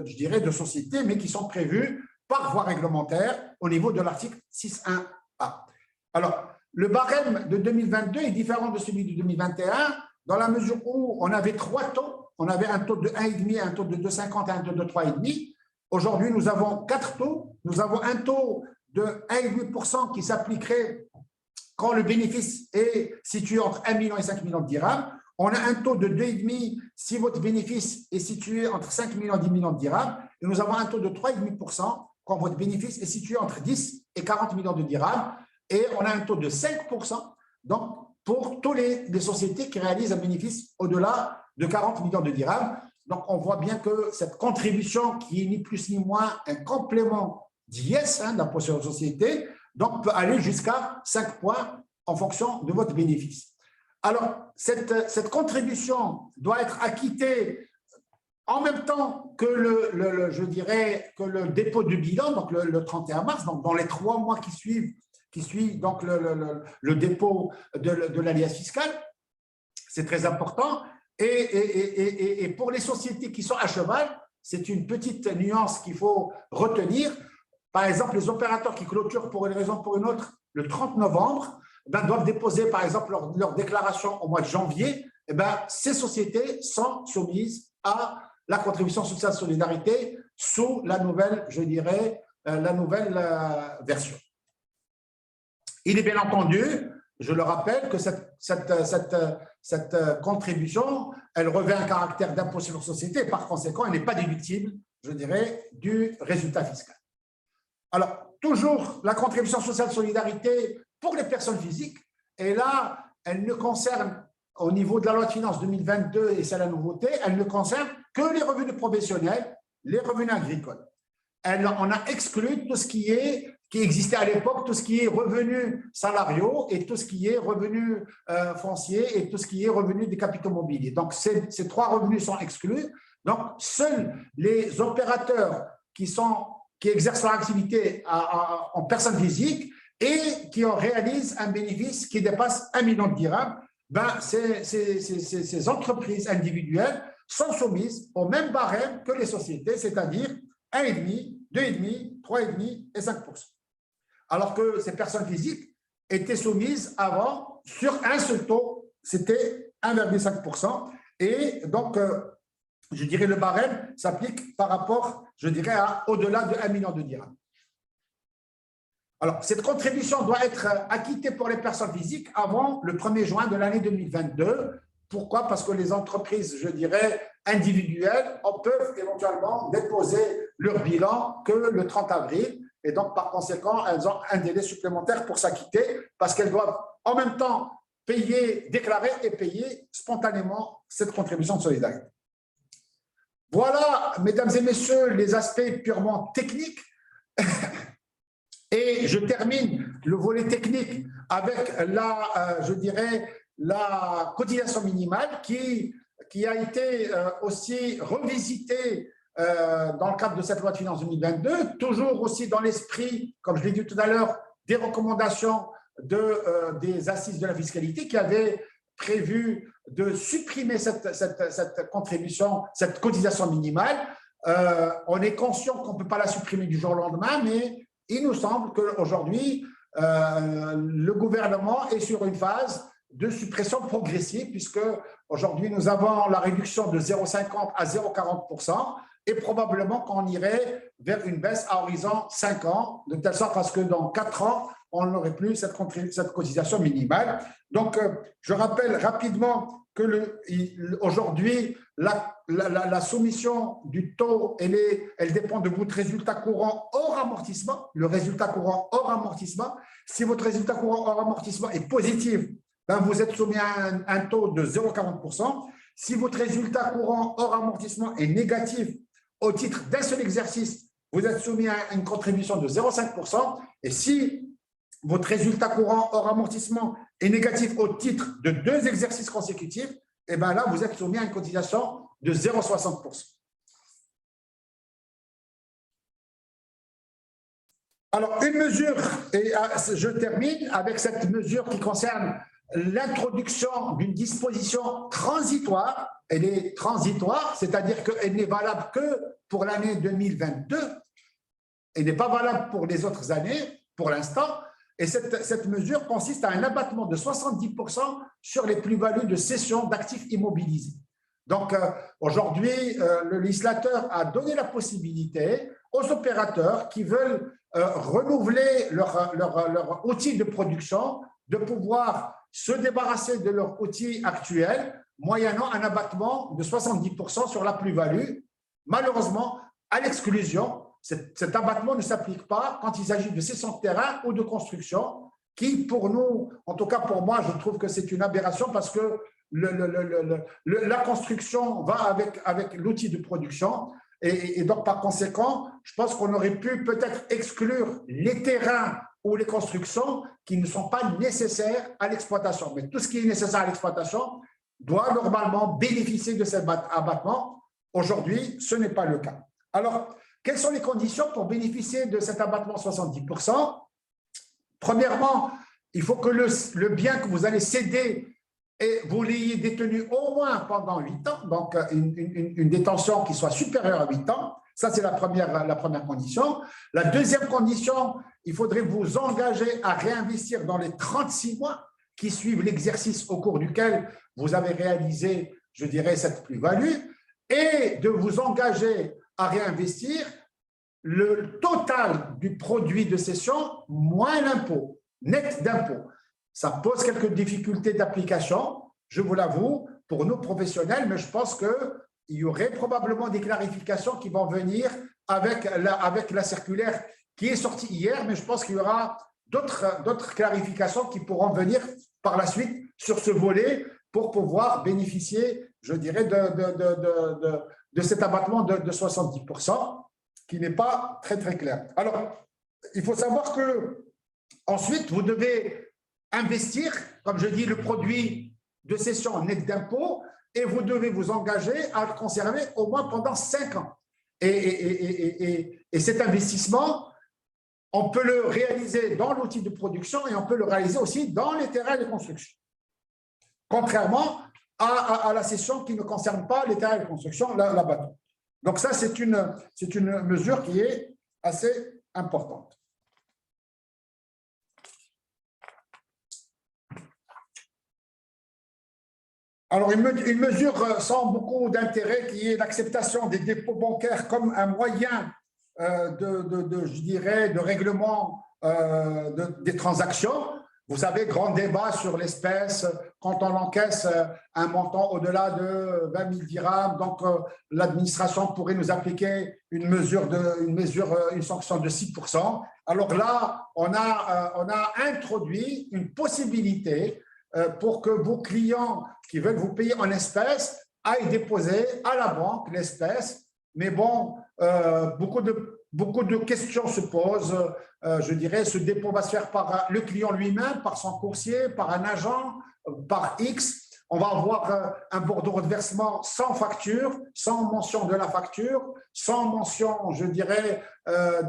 [SPEAKER 2] je dirais, de sociétés, mais qui sont prévues par voie réglementaire au niveau de l'article 6.1a. Alors, le barème de 2022 est différent de celui de 2021 dans la mesure où on avait 3 taux. On avait un taux de 1,5, un taux de 2,50 et un taux de 3,5. Aujourd'hui, nous avons 4 taux. Nous avons un taux de 1,8% qui s'appliquerait quand le bénéfice est situé entre 1 million et 5 millions de dirhams. On a un taux de 2,5% si votre bénéfice est situé entre 5 millions et 10 millions de dirhams. Et nous avons un taux de 3,5% quand votre bénéfice est situé entre 10 et 40 millions de dirhams. Et on a un taux de 5% donc, pour toutes les sociétés qui réalisent un bénéfice au-delà de 40 millions de dirhams. Donc, on voit bien que cette contribution, qui est ni plus ni moins un complément d'IS, d'impôt sur les sociétés, donc peut aller jusqu'à 5 points en fonction de votre bénéfice. Alors, cette contribution doit être acquittée en même temps que je dirais, que le dépôt du bilan, donc le 31 mars, donc dans les 3 mois qui suivent donc le dépôt de l'alias fiscal. C'est très important. Et pour les sociétés qui sont à cheval, c'est une petite nuance qu'il faut retenir. Par exemple, les opérateurs qui clôturent pour une raison ou pour une autre le 30 novembre, doivent déposer par exemple leur déclaration au mois de janvier. Ces sociétés sont soumises à la contribution sociale de solidarité sous la nouvelle, je dirais, la nouvelle version. Il est bien entendu je le rappelle que cette contribution, elle revêt un caractère d'impôt sur la société. Par conséquent, elle n'est pas déductible, je dirais, du résultat fiscal. Alors, toujours la contribution sociale de solidarité pour les personnes physiques. Et là, elle ne concerne, au niveau de la loi de finances 2022, et c'est la nouveauté, elle ne concerne que les revenus professionnels, les revenus agricoles. On a exclu tout ce qui existait à l'époque, tout ce qui est revenus salariaux et tout ce qui est revenus fonciers et tout ce qui est revenus des capitaux mobiliers. Donc, ces trois revenus sont exclus. Donc, seuls les opérateurs qui exercent leur activité en personne physique et qui réalisent un bénéfice qui dépasse 1 million de dirhams, ces entreprises individuelles sont soumises au même barème que les sociétés, c'est-à-dire 1,5, 2,5, 3,5 et 5%. Alors que ces personnes physiques étaient soumises avant sur un seul taux, c'était 1,5%. Et donc, je dirais le barème s'applique par rapport, je dirais, à au-delà de 1 million de dirhams. Alors, cette contribution doit être acquittée pour les personnes physiques avant le 1er juin de l'année 2022. Pourquoi? Parce que les entreprises, je dirais, individuelles peuvent éventuellement déposer leur bilan que le 30 avril. Et donc, par conséquent, elles ont un délai supplémentaire pour s'acquitter parce qu'elles doivent en même temps déclarer et payer spontanément cette contribution de solidarité. Voilà, mesdames et messieurs, les aspects purement techniques. Et je termine le volet technique avec je dirais, la cotisation minimale qui a été aussi revisitée dans le cadre de cette loi de finances 2022, toujours aussi dans l'esprit, comme je l'ai dit tout à l'heure, des recommandations des assises de la fiscalité qui avaient prévu de supprimer cette contribution, cette cotisation minimale. On est conscient qu'on ne peut pas la supprimer du jour au lendemain, mais il nous semble qu'aujourd'hui, le gouvernement est sur une phase de suppression progressive, puisque aujourd'hui, nous avons la réduction de 0,50 à 0,40%, et probablement qu'on irait vers une baisse à horizon 5 ans, de telle sorte parce que dans 4 ans, on n'aurait plus cette cotisation minimale. Donc, je rappelle rapidement que aujourd'hui, la soumission du taux, elle dépend de votre résultat courant hors amortissement. Le résultat courant hors amortissement, si votre résultat courant hors amortissement est positif, vous êtes soumis à un taux de 0,40%. Si votre résultat courant hors amortissement est négatif au titre d'un seul exercice, vous êtes soumis à une contribution de 0,5%. Et si votre résultat courant hors amortissement est négatif au titre de 2 exercices consécutifs, et bien là, vous êtes soumis à une cotisation de 0,60%. Alors, une mesure, et je termine avec cette mesure qui concerne l'introduction d'une disposition transitoire. Elle est transitoire, c'est-à-dire qu'elle n'est valable que pour l'année 2022. Elle n'est pas valable pour les autres années, pour l'instant. Et cette mesure consiste à un abattement de 70% sur les plus-values de cession d'actifs immobilisés. Donc, aujourd'hui, le législateur a donné la possibilité aux opérateurs qui veulent renouveler leur outil de production de pouvoir se débarrasser de leur outil actuel moyennant un abattement de 70% sur la plus-value. Malheureusement, à l'exclusion, cet abattement ne s'applique pas quand il s'agit de cession de terrain ou de construction, qui pour nous, en tout cas pour moi, je trouve que c'est une aberration parce que la construction va avec l'outil de production et donc par conséquent, je pense qu'on aurait pu peut-être exclure les terrains ou les constructions qui ne sont pas nécessaires à l'exploitation. Mais tout ce qui est nécessaire à l'exploitation doit normalement bénéficier de cet abattement. Aujourd'hui, ce n'est pas le cas. Alors, quelles sont les conditions pour bénéficier de cet abattement 70%? Premièrement, il faut que le bien que vous allez céder, vous l'ayez détenu au moins pendant 8 ans, donc une détention qui soit supérieure à 8 ans. Ça, c'est la première condition. La deuxième condition, il faudrait vous engager à réinvestir dans les 36 mois qui suivent l'exercice au cours duquel vous avez réalisé, je dirais, cette plus-value, et de vous engager à réinvestir le total du produit de cession moins l'impôt, net d'impôt. Ça pose quelques difficultés d'application, je vous l'avoue, pour nous professionnels, mais je pense qu'il y aurait probablement des clarifications qui vont venir avec la circulaire qui est sortie hier, mais je pense qu'il y aura d'autres clarifications qui pourront venir par la suite sur ce volet pour pouvoir bénéficier, je dirais, de cet abattement de 70%, qui n'est pas très, très clair. Alors, il faut savoir que ensuite, vous devez investir, comme je dis, le produit de cession net d'impôt, et vous devez vous engager à le conserver au moins pendant 5 ans. Et cet investissement, on peut le réaliser dans l'outil de production et on peut le réaliser aussi dans les terrains de construction. Contrairement à la cession qui ne concerne pas les terrains de construction, l'abattement. Donc ça, c'est une mesure qui est assez importante. Alors, une mesure sans beaucoup d'intérêt qui est l'acceptation des dépôts bancaires comme un moyen je dirais, de règlement des transactions. Vous savez, grand débat sur l'espèce, quand on encaisse un montant au-delà de 20 000 dirhams, donc l'administration pourrait nous appliquer une sanction de 6%. Alors là, on a introduit une possibilité pour que vos clients qui veulent vous payer en espèces aillent déposer à la banque l'espèce. Mais bon, beaucoup de questions se posent. Je dirais, ce dépôt va se faire par le client lui-même, par son coursier, par un agent, par X. On va avoir un bordereau de versement sans facture, sans mention de la facture, sans mention, je dirais,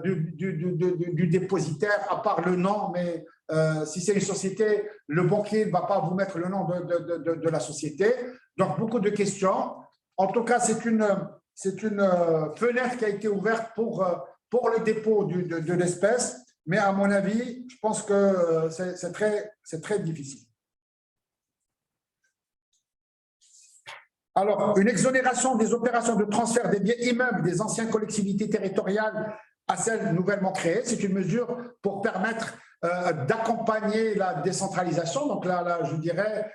[SPEAKER 2] du dépositaire, à part le nom, mais si c'est une société, le banquier ne va pas vous mettre le nom de la société. Donc, beaucoup de questions. En tout cas, c'est une fenêtre qui a été ouverte pour le dépôt de l'espèce, mais à mon avis, je pense que c'est très difficile. Alors, une exonération des opérations de transfert des biens immeubles des anciennes collectivités territoriales à celles nouvellement créées, c'est une mesure pour permettre d'accompagner la décentralisation. Donc là, je dirais,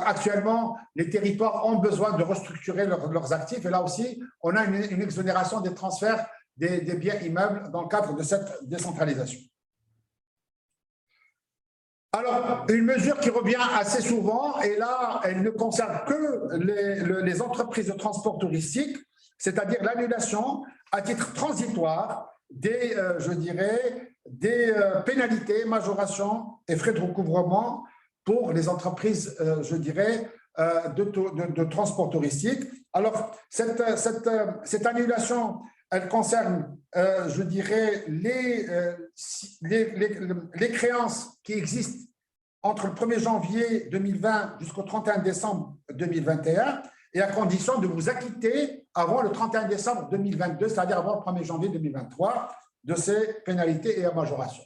[SPEAKER 2] actuellement, les territoires ont besoin de restructurer leurs actifs, et là aussi, on a une exonération des transferts des biens immeubles dans le cadre de cette décentralisation. Alors, une mesure qui revient assez souvent, et là, elle ne concerne que les entreprises de transport touristique, c'est-à-dire l'annulation à titre transitoire des pénalités, majorations et frais de recouvrement pour les entreprises, je dirais, de transport touristique. Alors, cette annulation, elle concerne, je dirais, les créances qui existent entre le 1er janvier 2020 jusqu'au 31 décembre 2021, et à condition de vous acquitter avant le 31 décembre 2022, c'est-à-dire avant le 1er janvier 2023, de ces pénalités et majorations.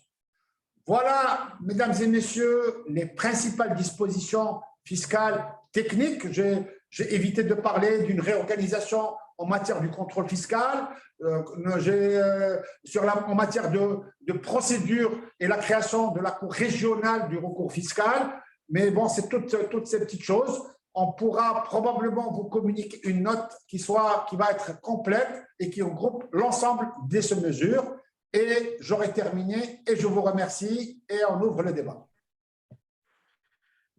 [SPEAKER 2] Voilà, mesdames et messieurs, les principales dispositions fiscales techniques. J'ai évité de parler d'une réorganisation en matière du contrôle fiscal, en matière de procédure et la création de la Cour régionale du recours fiscal. Mais bon, c'est toutes ces petites choses. On pourra probablement vous communiquer une note qui va être complète et qui regroupe l'ensemble de ces mesures. Et j'aurai terminé et je vous remercie et on ouvre le débat.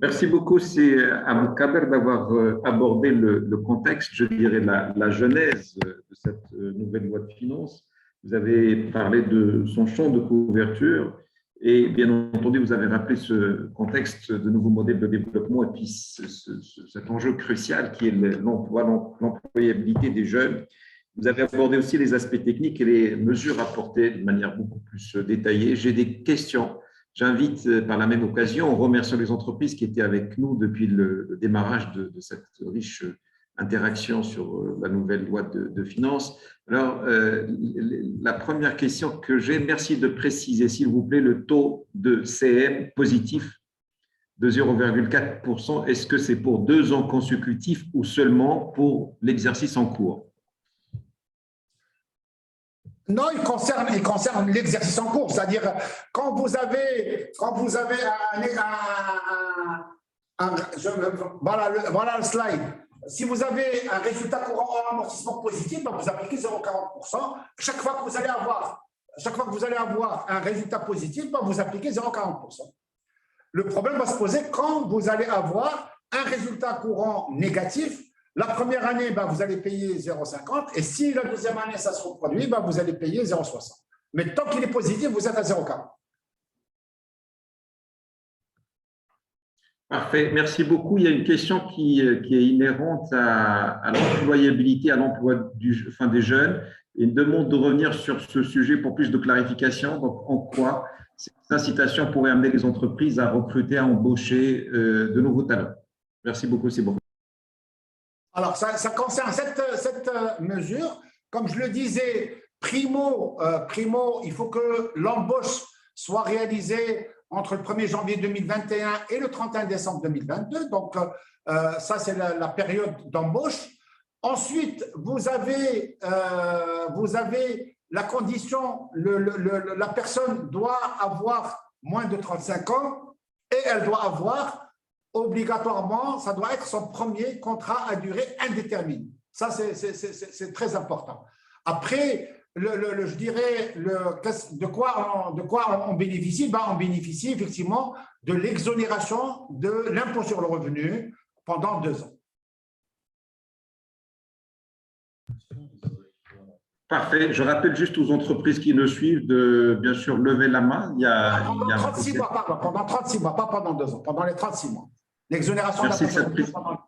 [SPEAKER 1] Merci beaucoup, c'est Abou Kader d'avoir abordé le contexte, je dirais la genèse de cette nouvelle loi de finances. Vous avez parlé de son champ de couverture et bien entendu, vous avez rappelé ce contexte de nouveaux modèles de développement et puis cet enjeu crucial qui est l'emploi, l'employabilité des jeunes. Vous avez abordé aussi les aspects techniques et les mesures apportées de manière beaucoup plus détaillée. J'ai des questions. J'invite par la même occasion, en remerciant les entreprises qui étaient avec nous depuis le démarrage de cette riche interaction sur la nouvelle loi de finances. Alors, la première question que j'ai, merci de préciser, s'il vous plaît, le taux de CM positif de 0,4%. Est-ce que c'est pour 2 ans consécutifs ou seulement pour l'exercice en cours?
[SPEAKER 2] Non, il concerne l'exercice en cours, c'est-à-dire quand vous avez voilà le slide. Si vous avez un résultat courant hors amortissement positif, ben vous appliquez 0,40%. Chaque fois que vous allez avoir un résultat positif, ben vous appliquez 0,40%. Le problème va se poser quand vous allez avoir un résultat courant négatif. La première année, ben, vous allez payer 0,50 et si la deuxième année, ça se reproduit, ben, vous allez payer 0,60. Mais tant qu'il est positif, vous êtes à 0,40.
[SPEAKER 1] Parfait, merci beaucoup. Il y a une question qui est inhérente à l'employabilité, à l'emploi des jeunes, et une demande de revenir sur ce sujet pour plus de clarification. Donc, en quoi cette incitation pourrait amener les entreprises à recruter, à embaucher de nouveaux talents? Merci beaucoup, c'est bon.
[SPEAKER 2] Alors, ça concerne cette mesure. Comme je le disais, primo, il faut que l'embauche soit réalisée entre le 1er janvier 2021 et le 31 décembre 2022. Donc, ça, c'est la période d'embauche. Ensuite, vous avez la condition, la personne doit avoir moins de 35 ans et elle doit avoir obligatoirement, ça doit être son premier contrat à durée indéterminée. Ça, c'est très important. Après, je dirais, de quoi on bénéficie? Ben, on bénéficie effectivement de l'exonération de l'impôt sur le revenu pendant 2 ans.
[SPEAKER 1] Parfait. Je rappelle juste aux entreprises qui nous suivent de, bien sûr, lever la main.
[SPEAKER 2] Pendant 36 mois, pardon, pendant 36 mois, pas pendant 2 ans, pendant les 36 mois. L'exonération de l'impôt sur le revenu pendant...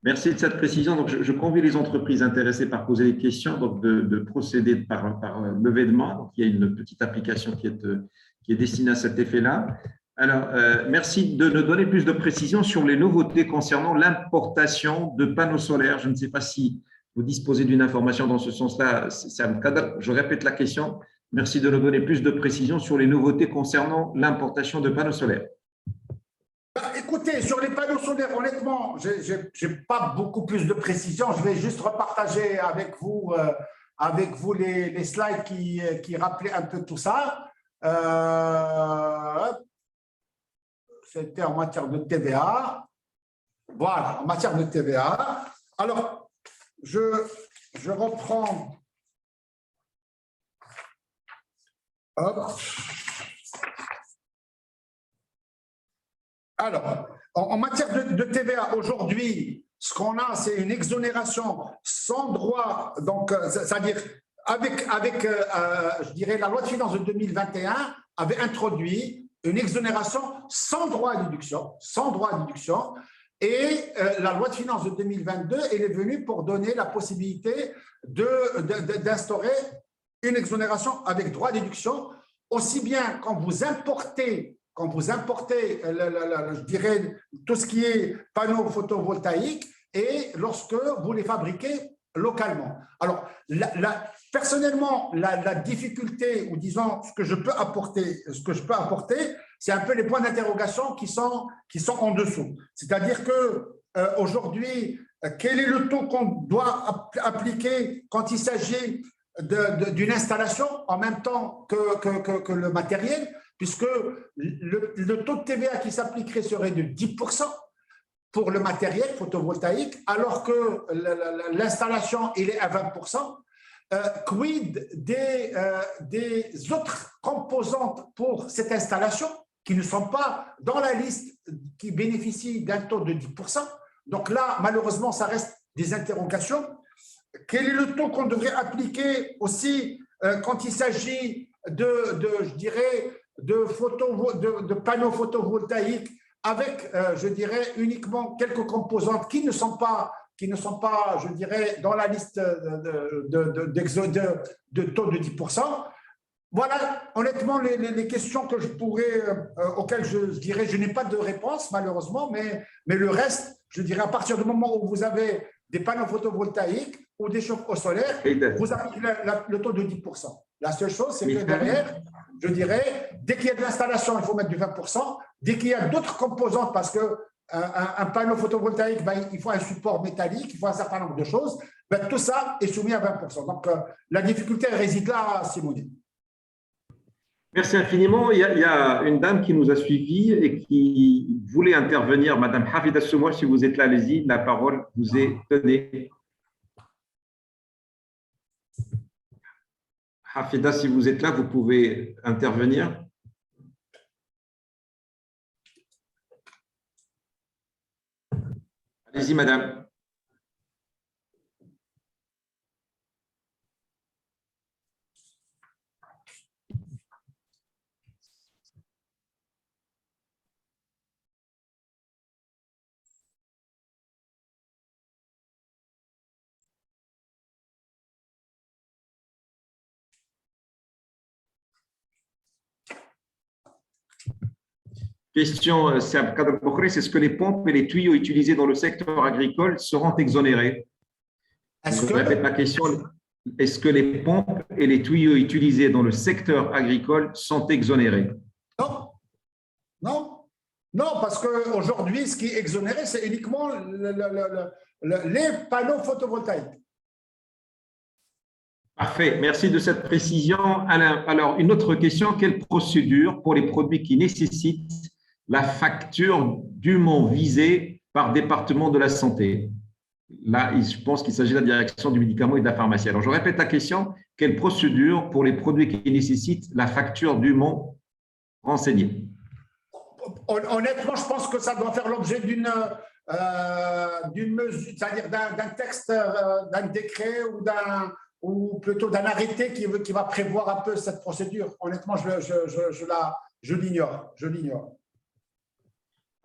[SPEAKER 1] Merci de cette précision. Donc, je convie les entreprises intéressées par poser des questions donc de procéder par levée de main. Donc, il y a une petite application qui est destinée à cet effet-là. Alors, merci de nous donner plus de précisions sur les nouveautés concernant l'importation de panneaux solaires. Je ne sais pas si vous disposez d'une information dans ce sens-là. Je répète la question. Merci de nous donner plus de précisions sur les nouveautés concernant l'importation de panneaux solaires.
[SPEAKER 2] Écoutez, sur les panneaux solaires, honnêtement, je n'ai pas beaucoup plus de précision. Je vais juste repartager avec vous les slides qui rappelaient un peu tout ça. C'était en matière de TVA. Voilà, en matière de TVA. Alors, je reprends. Hop. Alors, en matière de TVA, aujourd'hui, ce qu'on a, c'est une exonération sans droit, donc, c'est-à-dire avec je dirais, la loi de finances de 2021 avait introduit une exonération sans droit à déduction, et la loi de finances de 2022, elle est venue pour donner la possibilité d'instaurer une exonération avec droit à déduction, aussi bien quand vous importez, je dirais, tout ce qui est panneaux photovoltaïques et lorsque vous les fabriquez localement. Alors, personnellement, la difficulté, ou disons ce que je peux apporter, c'est un peu les points d'interrogation qui sont en dessous. C'est-à-dire qu'aujourd'hui, quel est le taux qu'on doit appliquer quand il s'agit d'une installation en même temps que le matériel, puisque le taux de TVA qui s'appliquerait serait de 10% pour le matériel photovoltaïque, alors que l'installation, il est à 20%. Quid des autres composantes pour cette installation qui ne sont pas dans la liste qui bénéficient d'un taux de 10%? Donc là, malheureusement, ça reste des interrogations. Quel est le taux qu'on devrait appliquer aussi quand il s'agit je dirais, de panneaux photovoltaïques avec, je dirais, uniquement quelques composantes qui ne sont pas, je dirais, dans la liste de taux de 10%. Voilà, honnêtement, les questions que auxquelles je dirais, je n'ai pas de réponse, malheureusement, mais le reste, je dirais, à partir du moment où vous avez des panneaux photovoltaïques ou des chauffe-eau solaires, vous appliquez le taux de 10%. La seule chose, c'est que derrière, je dirais, dès qu'il y a de l'installation, il faut mettre du 20%. Dès qu'il y a d'autres composantes, parce que un panneau photovoltaïque, il faut un support métallique, il faut un certain nombre de choses. Tout ça est soumis à 20%. Donc, la difficulté réside là, Simone.
[SPEAKER 1] Merci infiniment. Il y a une dame qui nous a suivis et qui voulait intervenir. Madame Hafida Soumoua, si vous êtes là, allez-y, la parole vous est donnée. Hafida, si vous êtes là, vous pouvez intervenir. Allez-y, madame. Question, c'est est-ce que les pompes et les tuyaux utilisés dans le secteur agricole seront exonérés? Je répète ma question. Est-ce que les pompes et les tuyaux utilisés dans le secteur agricole sont exonérés?
[SPEAKER 2] Non, non, non, parce qu'aujourd'hui, ce qui est exonéré, c'est uniquement les panneaux photovoltaïques.
[SPEAKER 1] Parfait, merci de cette précision. Alain, alors, une autre question, quelle procédure pour les produits qui nécessitent la facture dûment visée par département de la santé? Là, je pense qu'il s'agit de la direction du médicament et de la pharmacie. Alors, je répète la question, quelle procédure pour les produits qui nécessitent la facture dûment renseignée?
[SPEAKER 2] Honnêtement, je pense que ça doit faire l'objet d'une mesure, c'est-à-dire d'un texte, d'un décret ou plutôt d'un arrêté qui va prévoir un peu cette procédure. Honnêtement, je l'ignore.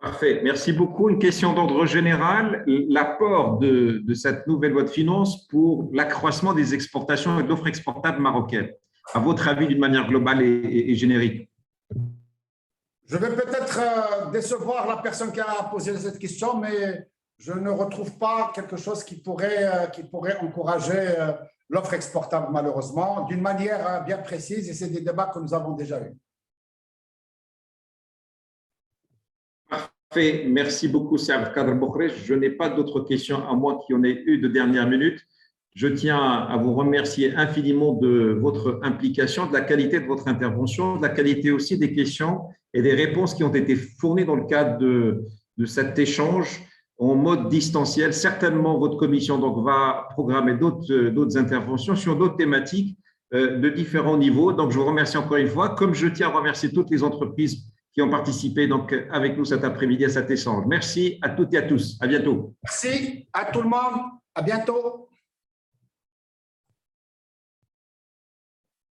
[SPEAKER 1] Parfait, merci beaucoup. Une question d'ordre général, l'apport de cette nouvelle loi de finances pour l'accroissement des exportations et de l'offre exportable marocaine, à votre avis, d'une manière globale et générique?
[SPEAKER 2] Je vais peut-être décevoir la personne qui a posé cette question, mais je ne retrouve pas quelque chose qui pourrait encourager l'offre exportable, malheureusement, d'une manière bien précise, et c'est des débats que nous avons déjà eus.
[SPEAKER 1] Parfait, merci beaucoup, Saad Kadr Bokhré. Je n'ai pas d'autres questions, à moins qu'il y en ait eu de dernière minute. Je tiens à vous remercier infiniment de votre implication, de la qualité de votre intervention, de la qualité aussi des questions et des réponses qui ont été fournies dans le cadre de cet échange en mode distanciel. Certainement, votre commission donc, va programmer d'autres interventions sur d'autres thématiques de différents niveaux. Donc, je vous remercie encore une fois, comme je tiens à remercier toutes les entreprises qui ont participé donc, avec nous cet après-midi à cet échange. Merci à toutes et à tous. À bientôt.
[SPEAKER 2] Merci à tout le monde. À bientôt.